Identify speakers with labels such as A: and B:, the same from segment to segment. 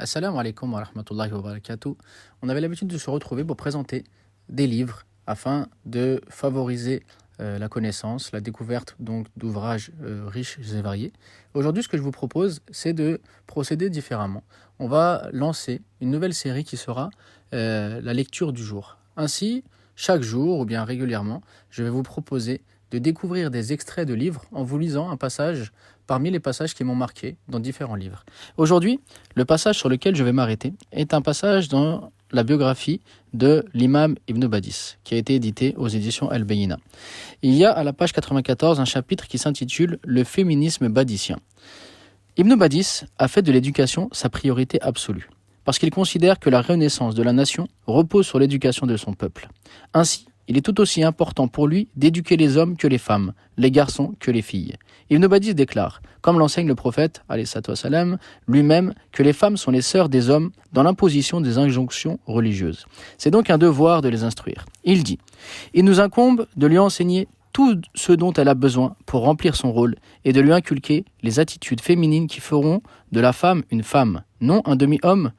A: Assalamu alaikum wa rahmatullahi wa barakatuh. On avait l'habitude de se retrouver pour présenter des livres afin de favoriser la connaissance, la découverte donc d'ouvrages riches et variés. Aujourd'hui, ce que je vous propose, c'est de procéder différemment. On va lancer une nouvelle série qui sera la lecture du jour. Ainsi, chaque jour ou bien régulièrement, je vais vous proposer de découvrir des extraits de livres en vous lisant un passage parmi les passages qui m'ont marqué dans différents livres. Aujourd'hui, le passage sur lequel je vais m'arrêter est un passage dans la biographie de l'imam Ibn Badis, qui a été édité aux éditions Al-Bayina. Il y a à la page 94 un chapitre qui s'intitule « Le féminisme badissien ». Ibn Badis a fait de l'éducation sa priorité absolue, parce qu'il considère que la renaissance de la nation repose sur l'éducation de son peuple. Ainsi, il est tout aussi important pour lui d'éduquer les hommes que les femmes, les garçons que les filles. Ibn Badis déclare, comme l'enseigne le prophète, salam, lui-même, que les femmes sont les sœurs des hommes dans l'imposition des injonctions religieuses. C'est donc un devoir de les instruire. Il dit, il nous incombe de lui enseigner tout ce dont elle a besoin pour remplir son rôle et de lui inculquer les attitudes féminines qui feront de la femme une femme, non un demi-homme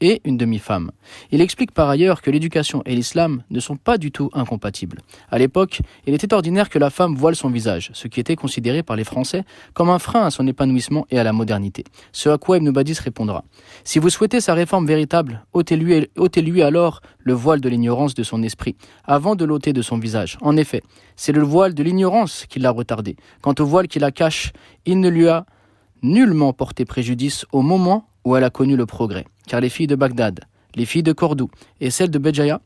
A: et une demi-femme. Il explique par ailleurs que l'éducation et l'islam ne sont pas du tout incompatibles. À l'époque, il était ordinaire que la femme voile son visage, ce qui était considéré par les Français comme un frein à son épanouissement et à la modernité. Ce à quoi Ibn Badis répondra. Si vous souhaitez sa réforme véritable, ôtez-lui alors le voile de l'ignorance de son esprit, avant de l'ôter de son visage. En effet, c'est le voile de l'ignorance qui l'a retardé. Quant au voile qui la cache, il ne lui a nullement porté préjudice au moment où elle a connu le progrès. Car les filles de Bagdad, les filles de Cordoue et celles de Béjaïa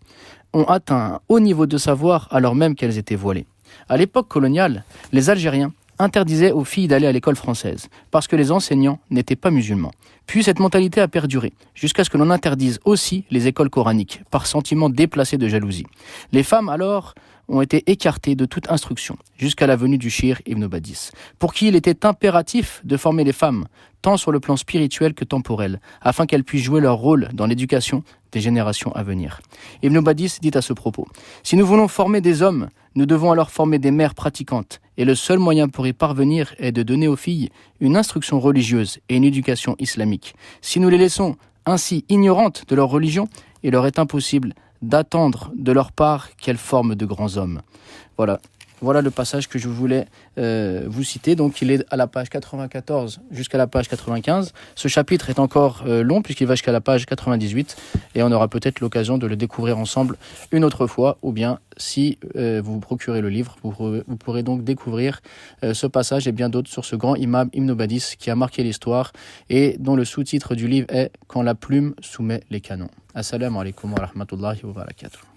A: ont atteint un haut niveau de savoir alors même qu'elles étaient voilées. À l'époque coloniale, les Algériens interdisaient aux filles d'aller à l'école française parce que les enseignants n'étaient pas musulmans. Puis cette mentalité a perduré jusqu'à ce que l'on interdise aussi les écoles coraniques par sentiment déplacé de jalousie. Les femmes alors ont été écartées de toute instruction jusqu'à la venue du Shir Ibn Badis, pour qui il était impératif de former les femmes, tant sur le plan spirituel que temporel, afin qu'elles puissent jouer leur rôle dans l'éducation des générations à venir. Ibn Badis dit à ce propos, « Si nous voulons former des hommes, nous devons alors former des mères pratiquantes, et le seul moyen pour y parvenir est de donner aux filles une instruction religieuse et une éducation islamique. Si nous les laissons ainsi ignorantes de leur religion, il leur est impossible d'attendre de leur part qu'elles forment de grands hommes. » Voilà le passage que je voulais vous citer. Donc il est à la page 94 jusqu'à la page 95. Ce chapitre est encore long puisqu'il va jusqu'à la page 98 et on aura peut-être l'occasion de le découvrir ensemble une autre fois, ou bien si vous vous procurez le livre, vous pourrez donc découvrir ce passage et bien d'autres sur ce grand imam Ibn Badis qui a marqué l'histoire et dont le sous-titre du livre est « Quand la plume soumet les canons ». Assalamu alaikum wa rahmatullahi wa barakatuh.